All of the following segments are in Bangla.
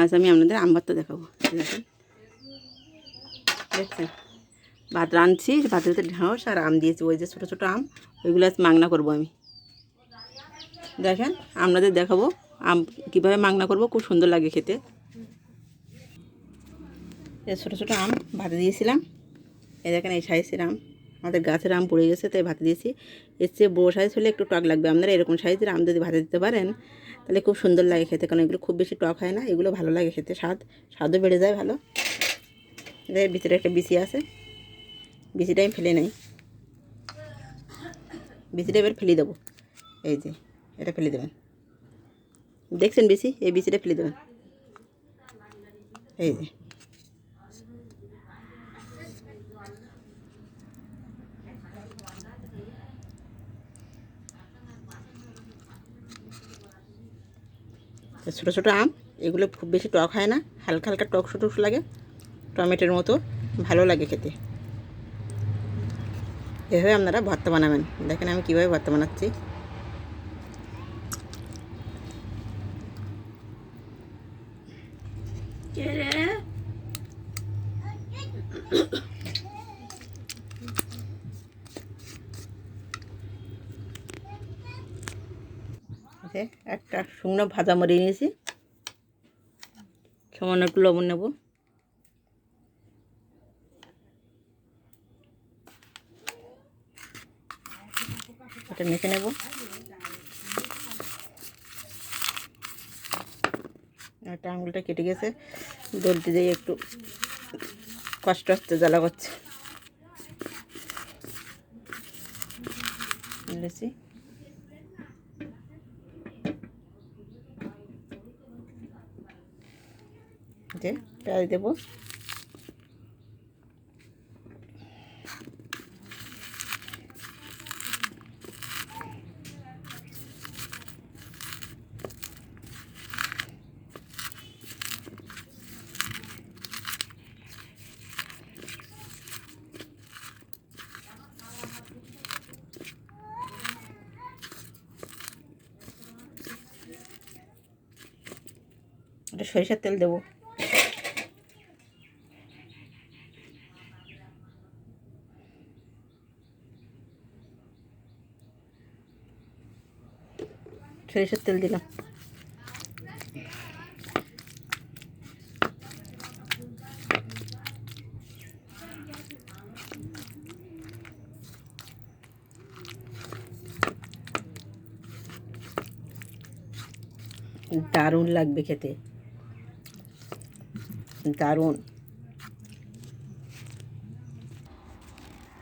আজ আমি আপনাদের আম ভর্তা দেখাবো। দেখেন, দেখছেন ভাত রাঁধছি, ভাতের ভিতরে ঢেঁড়স আর আম দিয়েছি, ওই যে ছোটো ছোটো আম, ওইগুলো আজ মাংনা করবো আমি। দেখেন আপনাদের দেখাবো আম কীভাবে মাংনা করবো, খুব সুন্দর লাগে খেতে। এই ছোটো ছোটো আম ভাতে দিয়েছিলাম, এই দেখেন এই সাইজের আম, আমাদের গাছের আম পড়ে গেছে তাই ভাতে দিয়েছি। এর চেয়ে বড়ো সাইজ হলে একটু টক লাগবে, আপনারা এরকম সাইজের আম যদি ভাতে দিতে পারেন তাহলে খুব সুন্দর লাগে খেতে, কারণ এগুলো খুব বেশি টক হয় না, এগুলো ভালো লাগে খেতে, স্বাদও বেড়ে যায় ভালো। এর ভিতরে একটা বিচি আছে, বিচিটা আমি ফেলে নেই, বিচিটা এবার ফেলে দেবো। এই যে এটা ফেলে দেবেন, দেখছেন বিচি, এই বিচিটা ফেলে দেবেন। এই যে ছোটো ছোটো আম, এগুলো খুব বেশি টক হয় না, হালকা হালকা টক ছোটো লাগে, টমেটোর মতো ভালো লাগে খেতে। এভাবে আপনারা ভর্তা বানাবেন। দেখেন আমি কীভাবে ভর্তা বানাচ্ছি। একটা শুকনো ভাজা মরে নিয়েছি, সামান্য একটু লবণ নেব, এটা মেখে নেব। একটা আঙুলটা কেটে গেছে, দলতে যেয়ে একটু কষ্ট হচ্ছে, জ্বালা করছে। বুঝেছি, যে পেঁয়াজ দেবো, এটা সরিষার তেল দেবো, সরিষার তেল দিলাম, দারুণ লাগবে খেতে, দারুণ।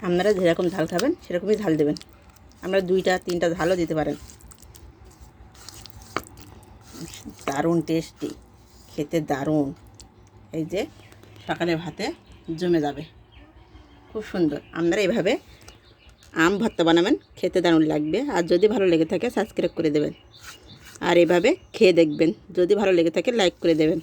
আপনারা যেরকম ঝাল খাবেন সেরকমই ঝাল দেবেন, আমরা 2-3টা ঝালও দিতে পারেন। দারুণ টেস্টি, খেতে দারুণ। এই যে সকালে ভাতে জমে যাবে, খুব সুন্দর। আপনারা এইভাবে আম ভর্তা বানাবেন, খেতে দারুণ লাগবে। আর যদি ভালো লেগে থাকে সাবস্ক্রাইব করে দেবেন, আর এভাবে খেয়ে দেখবেন, যদি ভালো লেগে থাকে লাইক করে দেবেন।